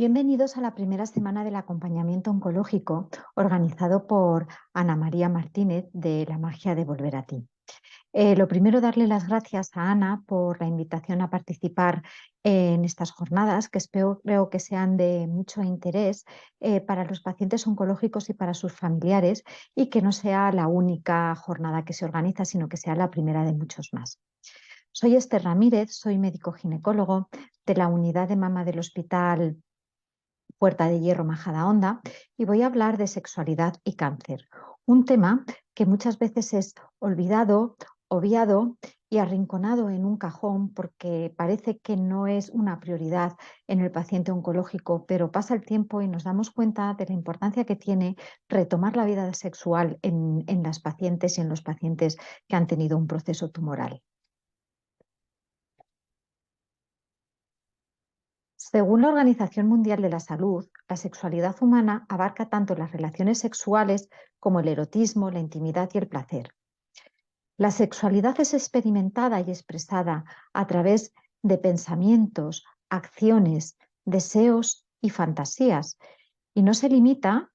Bienvenidos a la primera semana del acompañamiento oncológico organizado por Ana María Martínez de La Magia de Volver a Ti. Lo primero, darle las gracias a Ana por la invitación a participar en estas jornadas, que creo que sean de mucho interés para los pacientes oncológicos y para sus familiares, y que no sea la única jornada que se organiza, sino que sea la primera de muchos más. Soy Esther Ramírez, soy médico ginecólogo de la unidad de mama del Hospital Puerta de Hierro Majadahonda, y voy a hablar de sexualidad y cáncer, un tema que muchas veces es olvidado, obviado y arrinconado en un cajón porque parece que no es una prioridad en el paciente oncológico, pero pasa el tiempo y nos damos cuenta de la importancia que tiene retomar la vida sexual en las pacientes y en los pacientes que han tenido un proceso tumoral. Según la Organización Mundial de la Salud, la sexualidad humana abarca tanto las relaciones sexuales como el erotismo, la intimidad y el placer. La sexualidad es experimentada y expresada a través de pensamientos, acciones, deseos y fantasías, y no se limita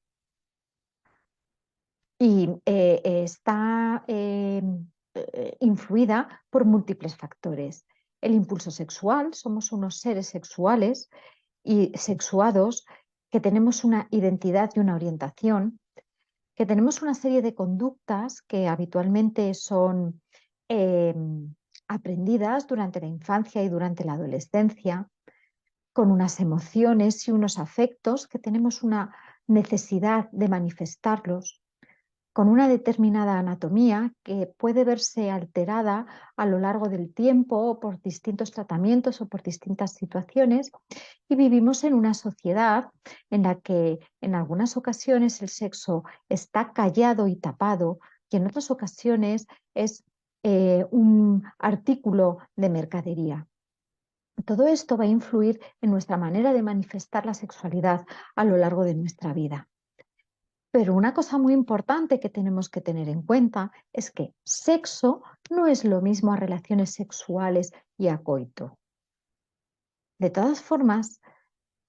y está influida por múltiples factores. El impulso sexual, somos unos seres sexuales y sexuados, que tenemos una identidad y una orientación, que tenemos una serie de conductas que habitualmente son eh, aprendidas durante la infancia y durante la adolescencia, con unas emociones y unos afectos que tenemos una necesidad de manifestarlos, con una determinada anatomía que puede verse alterada a lo largo del tiempo o por distintos tratamientos o por distintas situaciones, y vivimos en una sociedad en la que en algunas ocasiones el sexo está callado y tapado, y en otras ocasiones es un artículo de mercadería. Todo esto va a influir en nuestra manera de manifestar la sexualidad a lo largo de nuestra vida. Pero una cosa muy importante que tenemos que tener en cuenta es que sexo no es lo mismo a relaciones sexuales y a coito. De todas formas,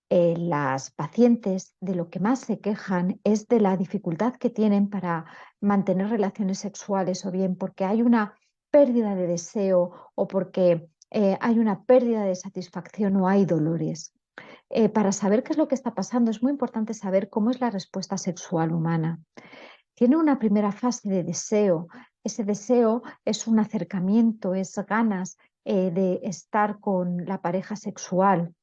las pacientes de lo que más se quejan es de la dificultad que tienen para mantener relaciones sexuales, o bien porque hay una pérdida de deseo o porque hay una pérdida de satisfacción o hay dolores. Para saber qué es lo que está pasando, es muy importante saber cómo es la respuesta sexual humana. Tiene una primera fase de deseo. Ese deseo es un acercamiento, es ganas de estar con la pareja sexual.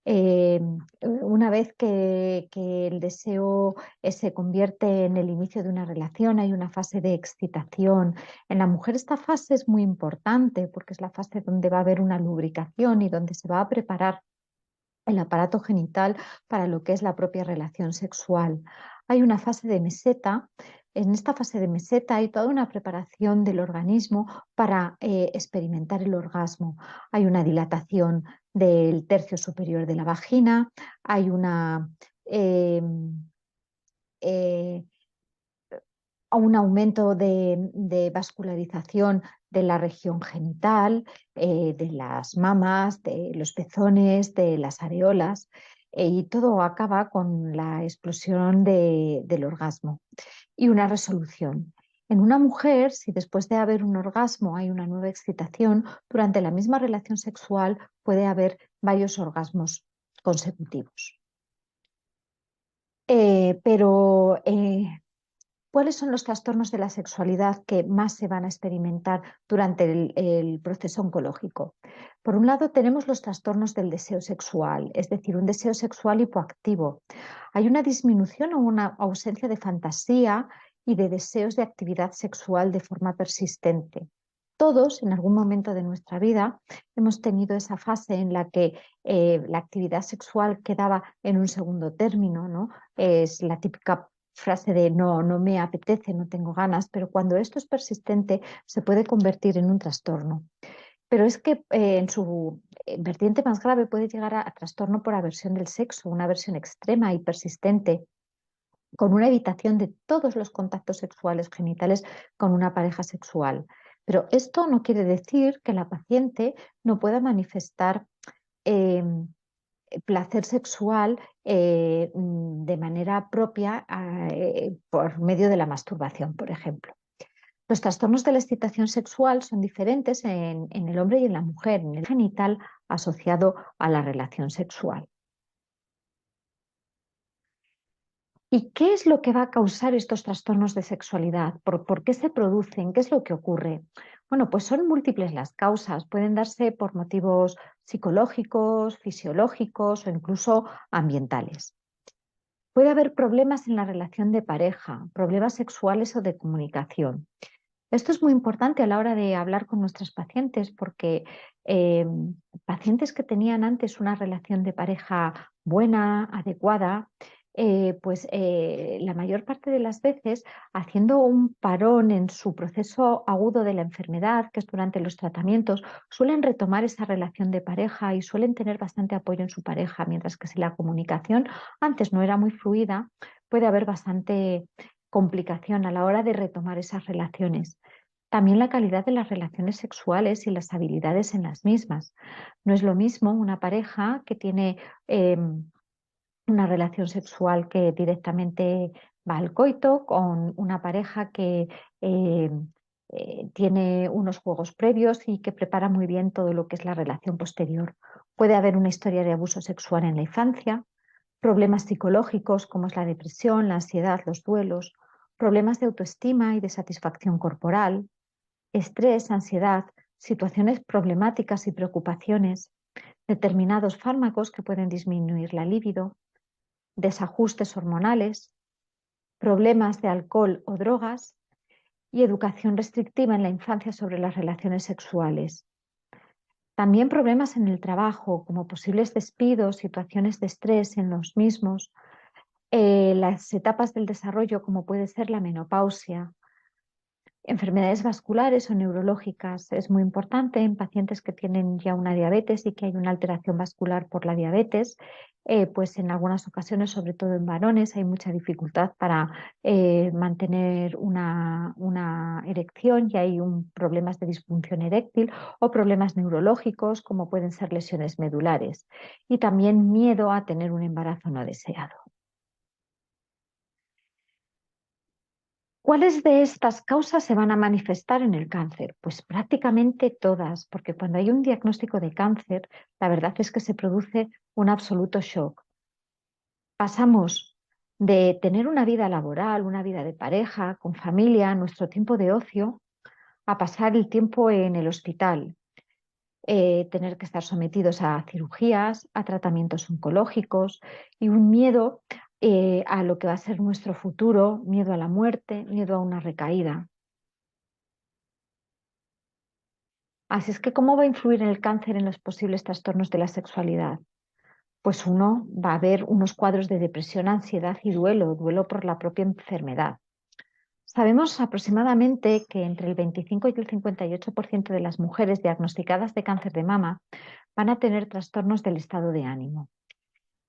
Eh, una vez que el deseo se convierte en el inicio de una relación, hay una fase de excitación. En la mujer esta fase es muy importante porque es la fase donde va a haber una lubricación y donde se va a preparar el aparato genital para lo que es la propia relación sexual. Hay una fase de meseta. En esta fase de meseta hay toda una preparación del organismo para experimentar el orgasmo. Hay una dilatación del tercio superior de la vagina, hay una eh, eh, a un aumento de vascularización de la región genital, de las mamas, de los pezones, de las areolas, y todo acaba con la explosión del orgasmo y una resolución. En una mujer, si después de haber un orgasmo hay una nueva excitación, durante la misma relación sexual puede haber varios orgasmos consecutivos. Pero ¿cuáles son los trastornos de la sexualidad que más se van a experimentar durante el proceso oncológico? Por un lado, tenemos los trastornos del deseo sexual, es decir, un deseo sexual hipoactivo. Hay una disminución o una ausencia de fantasía y de deseos de actividad sexual de forma persistente. Todos, en algún momento de nuestra vida, hemos tenido esa fase en la que la actividad sexual quedaba en un segundo término, ¿no? Es la típica frase de no, no me apetece, no tengo ganas, pero cuando esto es persistente se puede convertir en un trastorno. Pero es que en su vertiente más grave puede llegar a trastorno por aversión del sexo, una aversión extrema y persistente, con una evitación de todos los contactos sexuales genitales con una pareja sexual. Pero esto no quiere decir que la paciente no pueda manifestar eh, placer sexual de manera propia por medio de la masturbación, por ejemplo. Los trastornos de la excitación sexual son diferentes en el hombre y en la mujer, en el genital asociado a la relación sexual. ¿Y qué es lo que va a causar estos trastornos de sexualidad? ¿Por qué se producen? ¿Qué es lo que ocurre? Bueno, pues son múltiples las causas. Pueden darse por motivos psicológicos, fisiológicos o incluso ambientales. Puede haber problemas en la relación de pareja, problemas sexuales o de comunicación. Esto es muy importante a la hora de hablar con nuestros pacientes porque eh, pacientes que tenían antes una relación de pareja buena, adecuada, la mayor parte de las veces, haciendo un parón en su proceso agudo de la enfermedad, que es durante los tratamientos, suelen retomar esa relación de pareja y suelen tener bastante apoyo en su pareja, mientras que si la comunicación antes no era muy fluida, puede haber bastante complicación a la hora de retomar esas relaciones. También la calidad de las relaciones sexuales y las habilidades en las mismas. No es lo mismo una pareja que tiene una relación sexual que directamente va al coito con una pareja que eh, tiene unos juegos previos y que prepara muy bien todo lo que es la relación posterior. Puede haber una historia de abuso sexual en la infancia, problemas psicológicos como es la depresión, la ansiedad, los duelos, problemas de autoestima y de satisfacción corporal, estrés, ansiedad, situaciones problemáticas y preocupaciones, determinados fármacos que pueden disminuir la libido, desajustes hormonales, problemas de alcohol o drogas y educación restrictiva en la infancia sobre las relaciones sexuales. También problemas en el trabajo, como posibles despidos, situaciones de estrés en los mismos, las etapas del desarrollo, como puede ser la menopausia, enfermedades vasculares o neurológicas. Es muy importante en pacientes que tienen ya una diabetes y que hay una alteración vascular por la diabetes, pues en algunas ocasiones, sobre todo en varones, hay mucha dificultad para mantener una erección y hay problemas de disfunción eréctil o problemas neurológicos como pueden ser lesiones medulares y también miedo a tener un embarazo no deseado. ¿Cuáles de estas causas se van a manifestar en el cáncer? Pues prácticamente todas, porque cuando hay un diagnóstico de cáncer, la verdad es que se produce un absoluto shock. Pasamos de tener una vida laboral, una vida de pareja, con familia, nuestro tiempo de ocio, a pasar el tiempo en el hospital, tener que estar sometidos a cirugías, a tratamientos oncológicos y un miedo a lo que va a ser nuestro futuro, miedo a la muerte, miedo a una recaída. Así es que, ¿cómo va a influir el cáncer en los posibles trastornos de la sexualidad? Pues uno va a ver unos cuadros de depresión, ansiedad y duelo por la propia enfermedad. Sabemos aproximadamente que entre el 25 y el 58% de las mujeres diagnosticadas de cáncer de mama van a tener trastornos del estado de ánimo,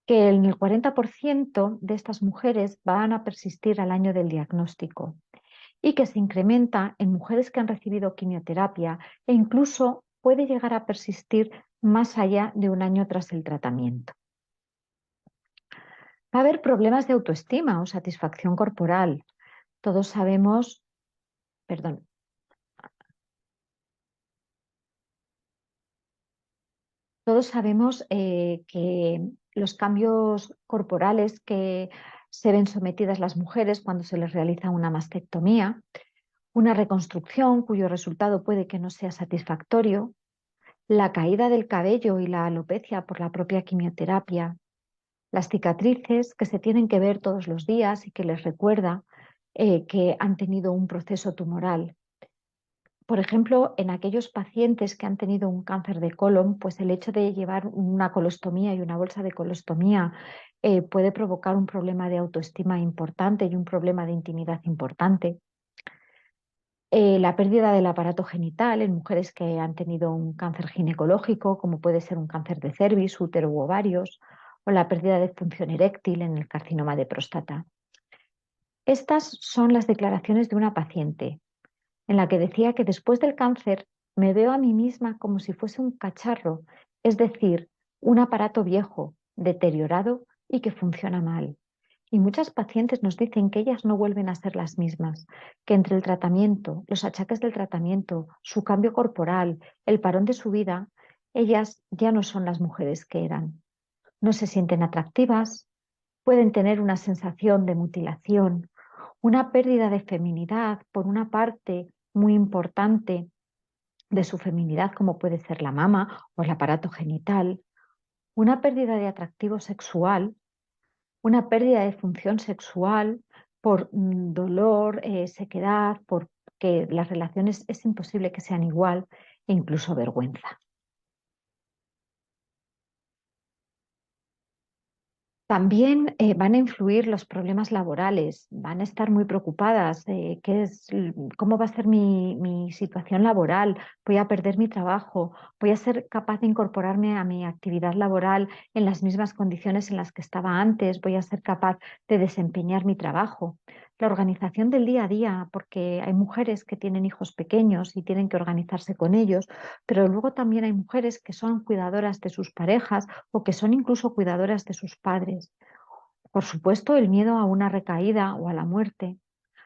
que en el 40% de estas mujeres van a persistir al año del diagnóstico y que se incrementa en mujeres que han recibido quimioterapia e incluso puede llegar a persistir más allá de un año tras el tratamiento. Va a haber problemas de autoestima o satisfacción corporal. Todos sabemos, perdón, todos sabemos que los cambios corporales que se ven sometidas las mujeres cuando se les realiza una mastectomía, una reconstrucción cuyo resultado puede que no sea satisfactorio, la caída del cabello y la alopecia por la propia quimioterapia, las cicatrices que se tienen que ver todos los días y que les recuerda que han tenido un proceso tumoral. Por ejemplo, en aquellos pacientes que han tenido un cáncer de colon, pues el hecho de llevar una colostomía y una bolsa de colostomía puede provocar un problema de autoestima importante y un problema de intimidad importante. La pérdida del aparato genital en mujeres que han tenido un cáncer ginecológico, como puede ser un cáncer de cervix, útero u ovarios, o la pérdida de función eréctil en el carcinoma de próstata. Estas son las declaraciones de una paciente en la que decía que después del cáncer me veo a mí misma como si fuese un cacharro, es decir, un aparato viejo, deteriorado y que funciona mal. Y muchas pacientes nos dicen que ellas no vuelven a ser las mismas, que entre el tratamiento, los achaques del tratamiento, su cambio corporal, el parón de su vida, ellas ya no son las mujeres que eran. No se sienten atractivas, pueden tener una sensación de mutilación, una pérdida de feminidad por una parte muy importante de su feminidad, como puede ser la mama o el aparato genital, una pérdida de atractivo sexual, una pérdida de función sexual por dolor, sequedad, porque las relaciones es imposible que sean igual, e incluso vergüenza. También van a influir los problemas laborales, van a estar muy preocupadas de cómo va a ser mi situación laboral, voy a perder mi trabajo, voy a ser capaz de incorporarme a mi actividad laboral en las mismas condiciones en las que estaba antes, voy a ser capaz de desempeñar mi trabajo. La organización del día a día, porque hay mujeres que tienen hijos pequeños y tienen que organizarse con ellos, pero luego también hay mujeres que son cuidadoras de sus parejas o que son incluso cuidadoras de sus padres. Por supuesto, el miedo a una recaída o a la muerte,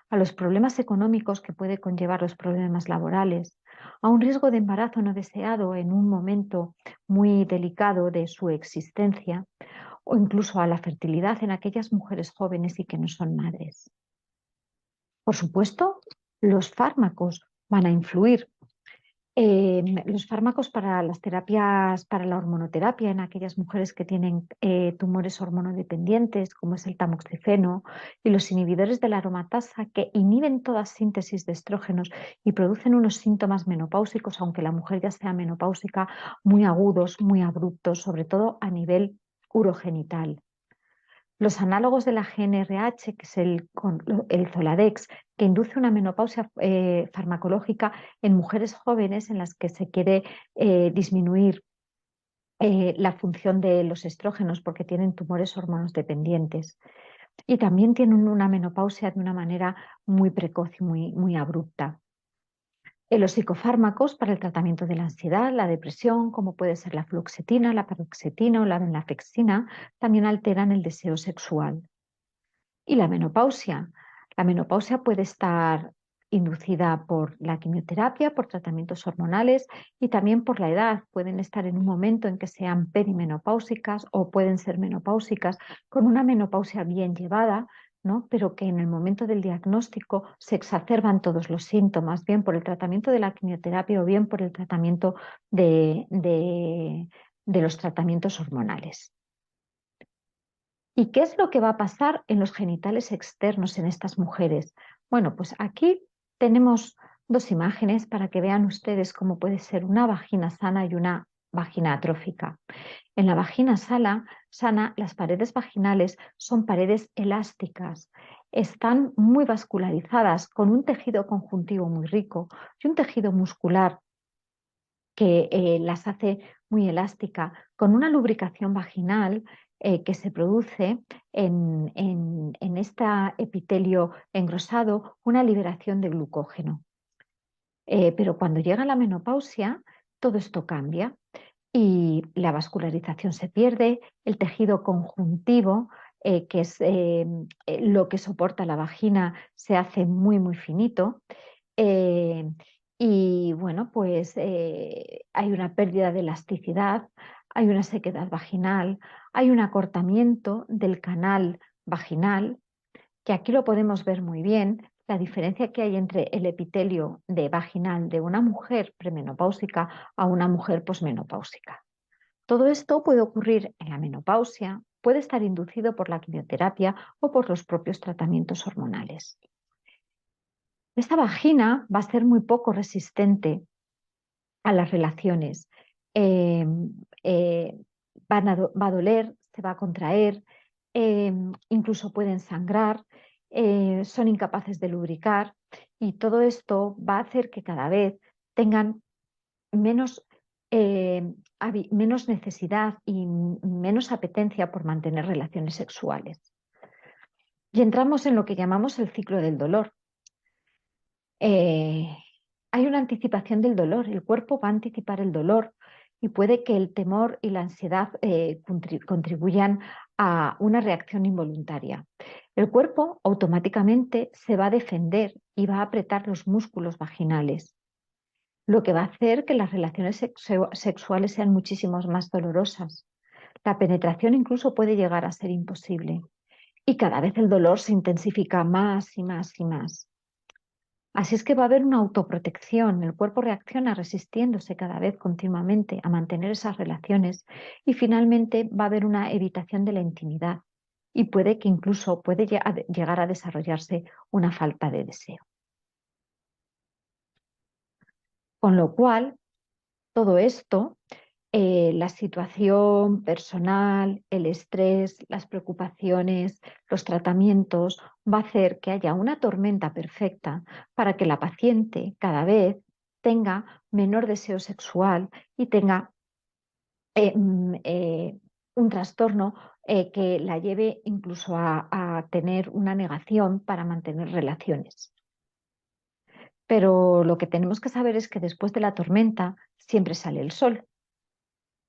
a los problemas económicos que puede conllevar los problemas laborales, a un riesgo de embarazo no deseado en un momento muy delicado de su existencia, o incluso a la fertilidad en aquellas mujeres jóvenes y que no son madres. Por supuesto, los fármacos van a influir. Los fármacos para las terapias, para la hormonoterapia en aquellas mujeres que tienen tumores hormonodependientes, como es el tamoxifeno, y los inhibidores de la aromatasa, que inhiben toda síntesis de estrógenos y producen unos síntomas menopáusicos, aunque la mujer ya sea menopáusica, muy agudos, muy abruptos, sobre todo a nivel urogenital. Los análogos de la GnRH, que es el Zoladex, que induce una menopausia farmacológica en mujeres jóvenes en las que se quiere disminuir la función de los estrógenos porque tienen tumores hormonos dependientes. Y también tienen una menopausia de una manera muy precoz y muy abrupta. Los psicofármacos para el tratamiento de la ansiedad, la depresión, como puede ser la fluoxetina, la paroxetina o la venlafaxina, también alteran el deseo sexual. Y la menopausia. La menopausia puede estar inducida por la quimioterapia, por tratamientos hormonales y también por la edad. Pueden estar en un momento en que sean perimenopáusicas o pueden ser menopáusicas con una menopausia bien llevada, ¿no? Pero que en el momento del diagnóstico se exacerban todos los síntomas, bien por el tratamiento de la quimioterapia o bien por el tratamiento de los tratamientos hormonales. ¿Y qué es lo que va a pasar en los genitales externos en estas mujeres? Bueno, pues aquí tenemos dos imágenes para que vean ustedes cómo puede ser una vagina sana y una vagina atrófica. En la vagina sana, las paredes vaginales son paredes elásticas, están muy vascularizadas con un tejido conjuntivo muy rico y un tejido muscular que las hace muy elástica, con una lubricación vaginal que se produce en este epitelio engrosado, una liberación de glucógeno. Pero cuando llega la menopausia, todo esto cambia y la vascularización se pierde, el tejido conjuntivo, que es lo que soporta la vagina, se hace muy finito. eh, y bueno, pues hay una pérdida de elasticidad, hay una sequedad vaginal, hay un acortamiento del canal vaginal, que aquí lo podemos ver muy bien, la diferencia que hay entre el epitelio de vaginal de una mujer premenopáusica a una mujer posmenopáusica. Todo esto puede ocurrir en la menopausia, puede estar inducido por la quimioterapia o por los propios tratamientos hormonales. Esta vagina va a ser muy poco resistente a las relaciones. Eh, eh, va a doler, se va a contraer, incluso pueden sangrar, son incapaces de lubricar y todo esto va a hacer que cada vez tengan menos, menos necesidad y menos apetencia por mantener relaciones sexuales. Y entramos en lo que llamamos el ciclo del dolor. Eh, hay una anticipación del dolor, el cuerpo va a anticipar el dolor y puede que el temor y la ansiedad contribuyan a una reacción involuntaria. El cuerpo automáticamente se va a defender y va a apretar los músculos vaginales, lo que va a hacer que las relaciones sexuales sean muchísimo más dolorosas. La penetración incluso puede llegar a ser imposible y cada vez el dolor se intensifica más y más y más. Así es que va a haber una autoprotección, el cuerpo reacciona resistiéndose cada vez continuamente a mantener esas relaciones y finalmente va a haber una evitación de la intimidad y puede que incluso puede llegar a desarrollarse una falta de deseo. Con lo cual, todo esto, la situación personal, el estrés, las preocupaciones, los tratamientos, va a hacer que haya una tormenta perfecta para que la paciente cada vez tenga menor deseo sexual y tenga un trastorno que la lleve incluso a tener una negación para mantener relaciones. Pero lo que tenemos que saber es que después de la tormenta siempre sale el sol.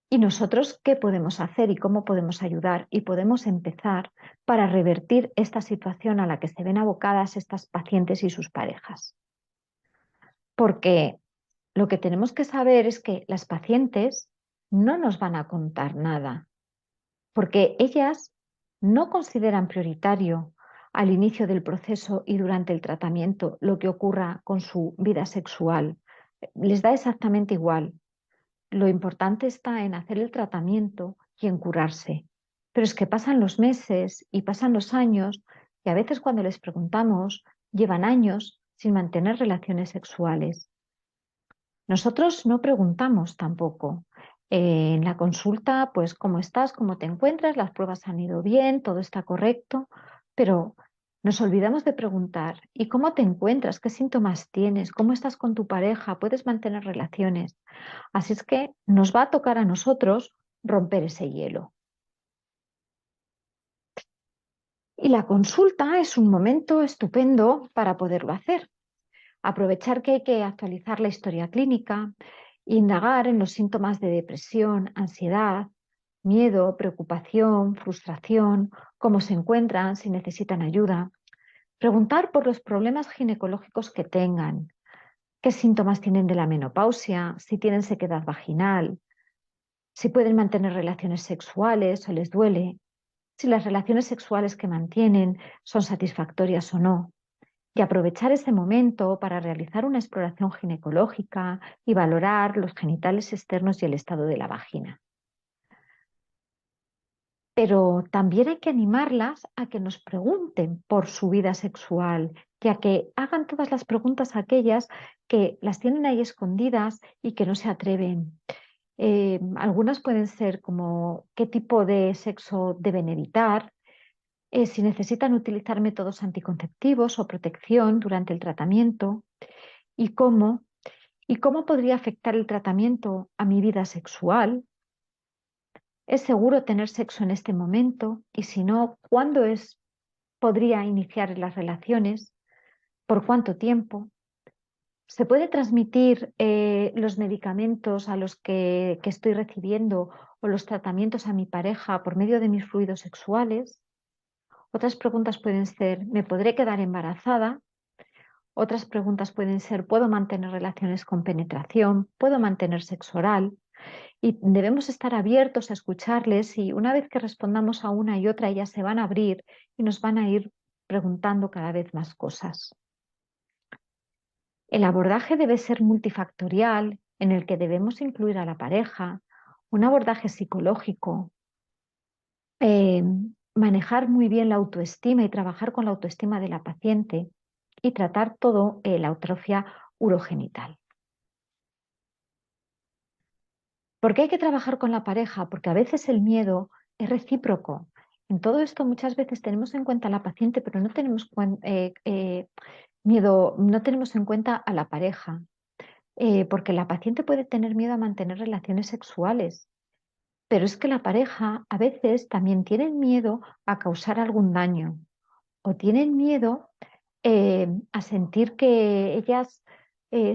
¿Y nosotros qué podemos hacer y cómo podemos ayudar? Y podemos empezar para revertir esta situación a la que se ven abocadas estas pacientes y sus parejas. Porque lo que tenemos que saber es que las pacientes no nos van a contar nada, porque ellas no consideran prioritario al inicio del proceso y durante el tratamiento lo que ocurra con su vida sexual. Les da exactamente igual. Lo importante está en hacer el tratamiento y en curarse. Pero es que pasan los meses y pasan los años y a veces cuando les preguntamos llevan años sin mantener relaciones sexuales. Nosotros no preguntamos tampoco. En la consulta, pues, ¿cómo estás? ¿Cómo te encuentras? Las pruebas han ido bien, todo está correcto, pero nos olvidamos de preguntar, ¿y cómo te encuentras? ¿Qué síntomas tienes? ¿Cómo estás con tu pareja? ¿Puedes mantener relaciones? Así es que nos va a tocar a nosotros romper ese hielo. Y la consulta es un momento estupendo para poderlo hacer. Aprovechar que hay que actualizar la historia clínica, indagar en los síntomas de depresión, ansiedad, miedo, preocupación, frustración, cómo se encuentran, si necesitan ayuda. Preguntar por los problemas ginecológicos que tengan, qué síntomas tienen de la menopausia, si tienen sequedad vaginal, si pueden mantener relaciones sexuales o les duele, si las relaciones sexuales que mantienen son satisfactorias o no, y aprovechar ese momento para realizar una exploración ginecológica y valorar los genitales externos y el estado de la vagina. Pero también hay que animarlas a que nos pregunten por su vida sexual, ya que hagan todas las preguntas a aquellas que las tienen ahí escondidas y que no se atreven. Algunas pueden ser como qué tipo de sexo deben evitar, si necesitan utilizar métodos anticonceptivos o protección durante el tratamiento y cómo podría afectar el tratamiento a mi vida sexual. ¿Es seguro tener sexo en este momento? Y si no, ¿cuándo podría iniciar las relaciones? ¿Por cuánto tiempo? ¿Se puede transmitir los medicamentos a los que estoy recibiendo o los tratamientos a mi pareja por medio de mis fluidos sexuales? Otras preguntas pueden ser, ¿me podré quedar embarazada? Otras preguntas pueden ser, ¿puedo mantener relaciones con penetración? ¿Puedo mantener sexo oral? Y debemos estar abiertos a escucharles y una vez que respondamos a una y otra, ellas se van a abrir y nos van a ir preguntando cada vez más cosas. El abordaje debe ser multifactorial, en el que debemos incluir a la pareja, un abordaje psicológico, eh, manejar muy bien la autoestima y trabajar con la autoestima de la paciente y tratar todo la atrofia urogenital. ¿Por qué hay que trabajar con la pareja? Porque a veces el miedo es recíproco. En todo esto muchas veces tenemos en cuenta a la paciente, pero no tenemos miedo, no tenemos en cuenta a la pareja, porque la paciente puede tener miedo a mantener relaciones sexuales, pero es que la pareja a veces también tiene miedo a causar algún daño o tienen miedo a sentir que ellas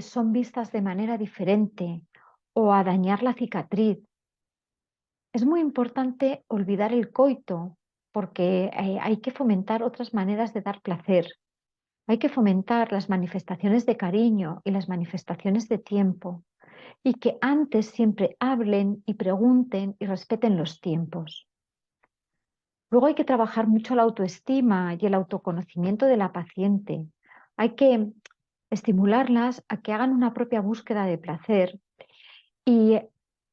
son vistas de manera diferente o a dañar la cicatriz. Es muy importante olvidar el coito porque hay que fomentar otras maneras de dar placer. Hay que fomentar las manifestaciones de cariño y las manifestaciones de tiempo y que antes siempre hablen y pregunten y respeten los tiempos. Luego hay que trabajar mucho la autoestima y el autoconocimiento de la paciente. Hay que estimularlas a que hagan una propia búsqueda de placer y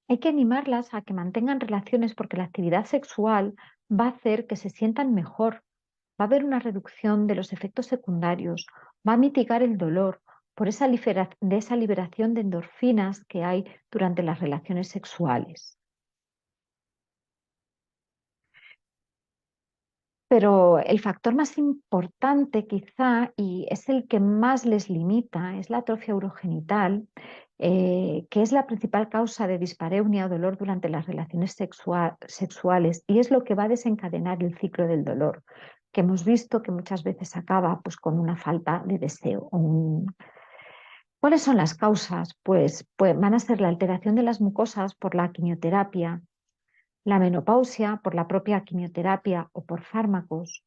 hay que animarlas a que mantengan relaciones porque la actividad sexual va a hacer que se sientan mejor, va a haber una reducción de los efectos secundarios, va a mitigar el dolor por de esa liberación de endorfinas que hay durante las relaciones sexuales. Pero el factor más importante quizá, y es el que más les limita, es la atrofia urogenital, que es la principal causa de dispareunia o dolor durante las relaciones sexuales y es lo que va a desencadenar el ciclo del dolor, que hemos visto que muchas veces acaba pues, con una falta de deseo. ¿Cuáles son las causas? Pues van a ser la alteración de las mucosas por la quimioterapia, la menopausia por la propia quimioterapia o por fármacos,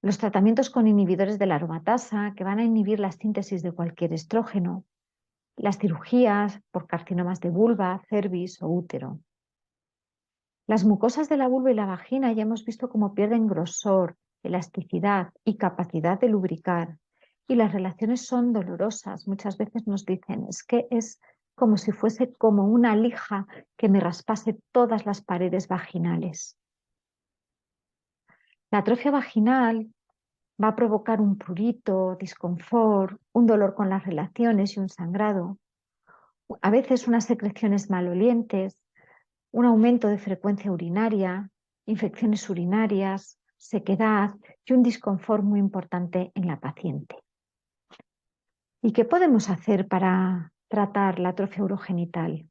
los tratamientos con inhibidores de la aromatasa, que van a inhibir la síntesis de cualquier estrógeno, las cirugías por carcinomas de vulva, cervix o útero. Las mucosas de la vulva y la vagina ya hemos visto cómo pierden grosor, elasticidad y capacidad de lubricar. Y las relaciones son dolorosas. Muchas veces nos dicen, es que es como si fuese como una lija que me raspase todas las paredes vaginales. La atrofia vaginal va a provocar un prurito, disconfort, un dolor con las relaciones y un sangrado. A veces unas secreciones malolientes, un aumento de frecuencia urinaria, infecciones urinarias, sequedad y un disconfort muy importante en la paciente. ¿Y qué podemos hacer para tratar la atrofia urogenital?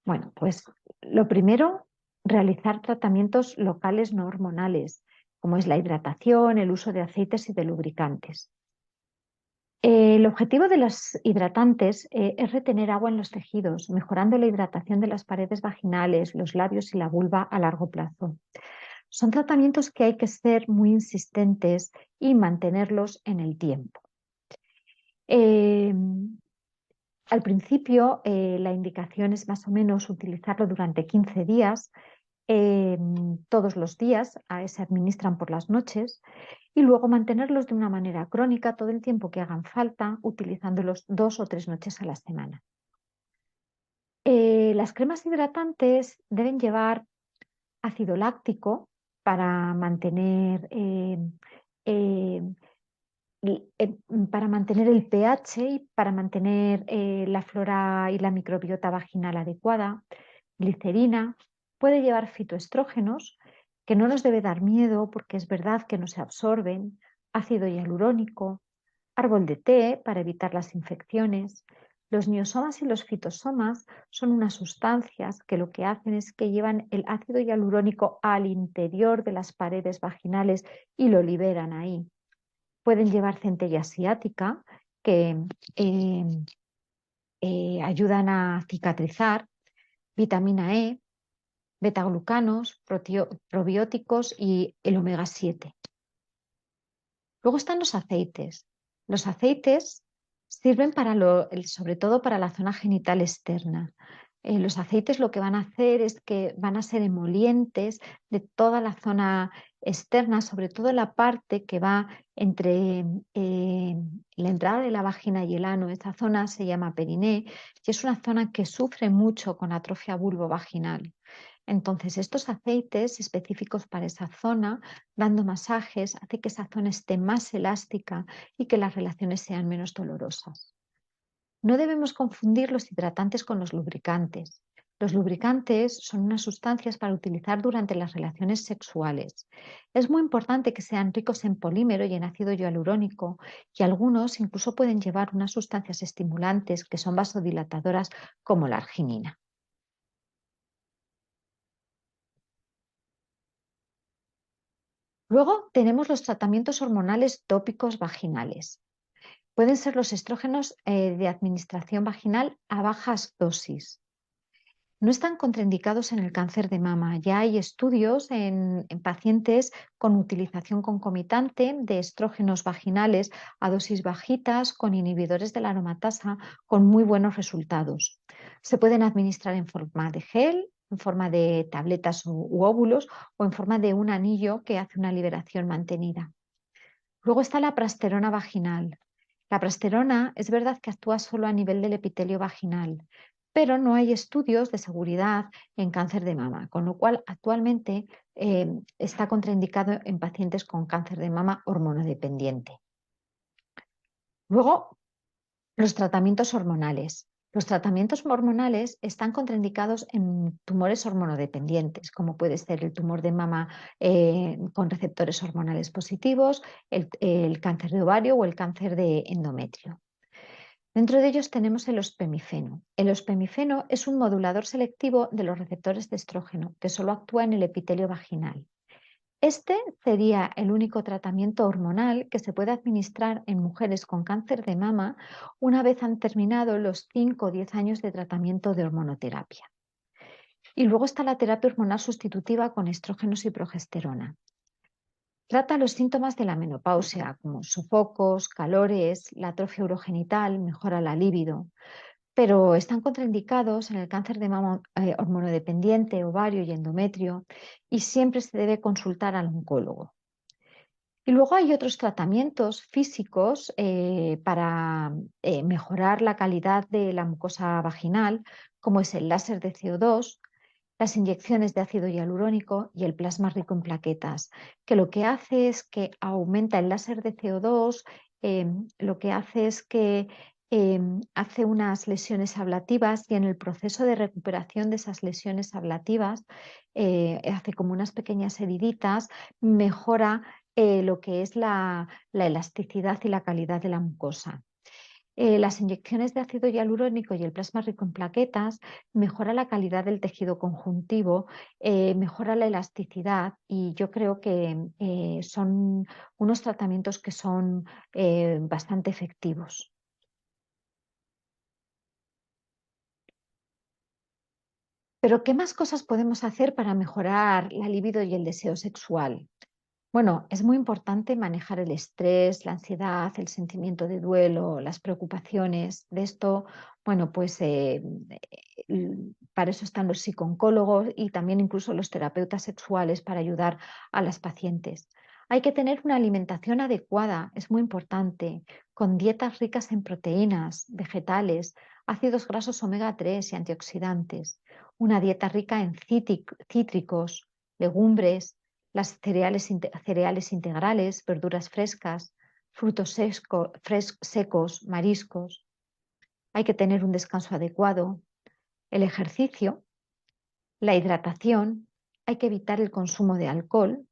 Bueno, pues lo primero, realizar tratamientos locales no hormonales, como es la hidratación, el uso de aceites y de lubricantes. El objetivo de los hidratantes es retener agua en los tejidos, mejorando la hidratación de las paredes vaginales, los labios y la vulva a largo plazo. Son tratamientos que hay que ser muy insistentes y mantenerlos en el tiempo. Eh, Al principio, la indicación es más o menos utilizarlo durante 15 días, todos los días, se administran por las noches, y luego mantenerlos de una manera crónica todo el tiempo que hagan falta, utilizándolos 2 o 3 noches a la semana. Las cremas hidratantes deben llevar ácido láctico para mantener, eh, para mantener el pH y para mantener la flora y la microbiota vaginal adecuada, glicerina, puede llevar fitoestrógenos, que no nos debe dar miedo porque es verdad que no se absorben, ácido hialurónico, árbol de té para evitar las infecciones. Los miosomas y los fitosomas son unas sustancias que lo que hacen es que llevan el ácido hialurónico al interior de las paredes vaginales y lo liberan ahí. Pueden llevar centella asiática que eh, ayudan a cicatrizar, vitamina E, betaglucanos, probióticos y el omega 7. Luego están los aceites. Los aceites sirven sobre todo para la zona genital externa. Los aceites lo que van a hacer es que van a ser emolientes de toda la zona externa, sobre todo la parte que va entre la entrada de la vagina y el ano. Esta zona se llama periné y es una zona que sufre mucho con atrofia vulvovaginal. Entonces, estos aceites específicos para esa zona, dando masajes, hace que esa zona esté más elástica y que las relaciones sean menos dolorosas. No debemos confundir los hidratantes con los lubricantes. Los lubricantes son unas sustancias para utilizar durante las relaciones sexuales. Es muy importante que sean ricos en polímero y en ácido hialurónico y algunos incluso pueden llevar unas sustancias estimulantes que son vasodilatadoras como la arginina. Luego tenemos los tratamientos hormonales tópicos vaginales. pueden ser los estrógenos de administración vaginal a bajas dosis. No están contraindicados en el cáncer de mama. Ya hay estudios en pacientes con utilización concomitante de estrógenos vaginales a dosis bajitas con inhibidores de la aromatasa con muy buenos resultados. Se pueden administrar en forma de gel, en forma de tabletas u óvulos o en forma de un anillo que hace una liberación mantenida. Luego está la prasterona vaginal. La prasterona es verdad que actúa solo a nivel del epitelio vaginal, pero no hay estudios de seguridad en cáncer de mama, con lo cual actualmente está contraindicado en pacientes con cáncer de mama hormonodependiente. Luego, los tratamientos hormonales. Los tratamientos hormonales están contraindicados en tumores hormonodependientes, como puede ser el tumor de mama con receptores hormonales positivos, el cáncer de ovario o el cáncer de endometrio. Dentro de ellos tenemos el ospemifeno. El ospemifeno es un modulador selectivo de los receptores de estrógeno que solo actúa en el epitelio vaginal. Este sería el único tratamiento hormonal que se puede administrar en mujeres con cáncer de mama una vez han terminado los 5 o 10 años de tratamiento de hormonoterapia. Y luego está la terapia hormonal sustitutiva con estrógenos y progesterona. Trata los síntomas de la menopausia, como sofocos, calores, la atrofia urogenital, mejora la libido, pero están contraindicados en el cáncer de mama hormonodependiente, ovario y endometrio, y siempre se debe consultar al oncólogo. Y luego hay otros tratamientos físicos para mejorar la calidad de la mucosa vaginal, como es el láser de CO2, las inyecciones de ácido hialurónico y el plasma rico en plaquetas, que lo que hace es que aumenta el láser de CO2, lo que hace es que hace unas lesiones ablativas y en el proceso de recuperación de esas lesiones ablativas hace como unas pequeñas heriditas, mejora lo que es la elasticidad y la calidad de la mucosa. Las inyecciones de ácido hialurónico y el plasma rico en plaquetas mejora la calidad del tejido conjuntivo, mejora la elasticidad y yo creo que son unos tratamientos que son bastante efectivos. Pero ¿qué más cosas podemos hacer para mejorar la libido y el deseo sexual? Bueno, es muy importante manejar el estrés, la ansiedad, el sentimiento de duelo, las preocupaciones. De esto, bueno, pues para eso están los psicooncólogos y también incluso los terapeutas sexuales para ayudar a las pacientes. Hay que tener una alimentación adecuada, es muy importante, con dietas ricas en proteínas, vegetales, ácidos grasos omega 3 y antioxidantes. Una dieta rica en cítricos, legumbres, las cereales integrales, verduras frescas, frutos secos, mariscos. Hay que tener un descanso adecuado, el ejercicio, la hidratación, hay que evitar el consumo de alcohol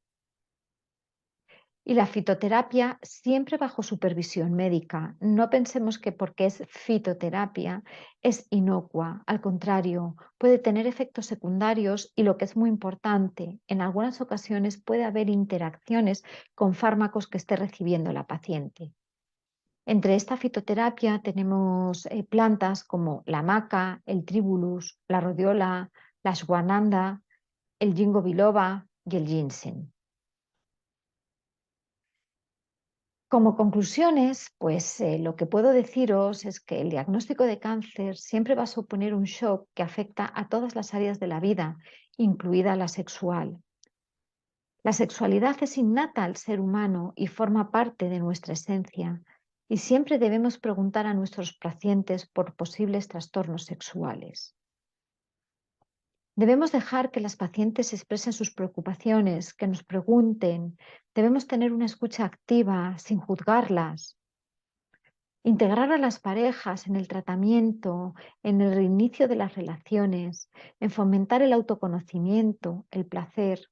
y la fitoterapia siempre bajo supervisión médica. No pensemos que porque es fitoterapia es inocua, al contrario, puede tener efectos secundarios y lo que es muy importante, en algunas ocasiones puede haber interacciones con fármacos que esté recibiendo la paciente. Entre esta fitoterapia tenemos plantas como la maca, el tribulus, la rodiola, la ashwagandha, el ginkgo biloba y el ginseng. Como conclusiones, pues lo que puedo deciros es que el diagnóstico de cáncer siempre va a suponer un shock que afecta a todas las áreas de la vida, incluida la sexual. La sexualidad es innata al ser humano y forma parte de nuestra esencia, y siempre debemos preguntar a nuestros pacientes por posibles trastornos sexuales. Debemos dejar que las pacientes expresen sus preocupaciones, que nos pregunten. Debemos tener una escucha activa, sin juzgarlas. Integrar a las parejas en el tratamiento, en el reinicio de las relaciones, en fomentar el autoconocimiento, el placer.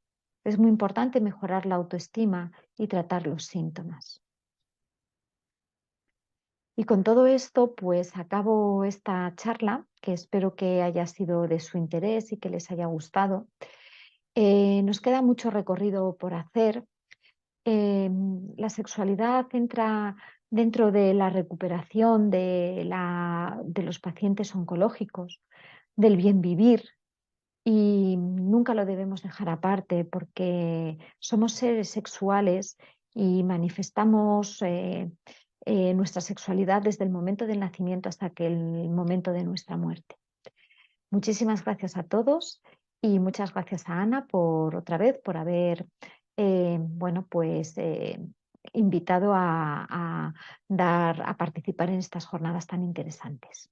Es muy importante mejorar la autoestima y tratar los síntomas. Y con todo esto, pues acabo esta charla, que espero que haya sido de su interés y que les haya gustado. Nos queda mucho recorrido por hacer. La sexualidad entra dentro de la recuperación de los pacientes oncológicos, del bien vivir, y nunca lo debemos dejar aparte porque somos seres sexuales y manifestamos nuestra sexualidad desde el momento del nacimiento hasta que el momento de nuestra muerte. Muchísimas gracias a todos y muchas gracias a Ana por otra vez por haber bueno, pues, invitado a participar en estas jornadas tan interesantes.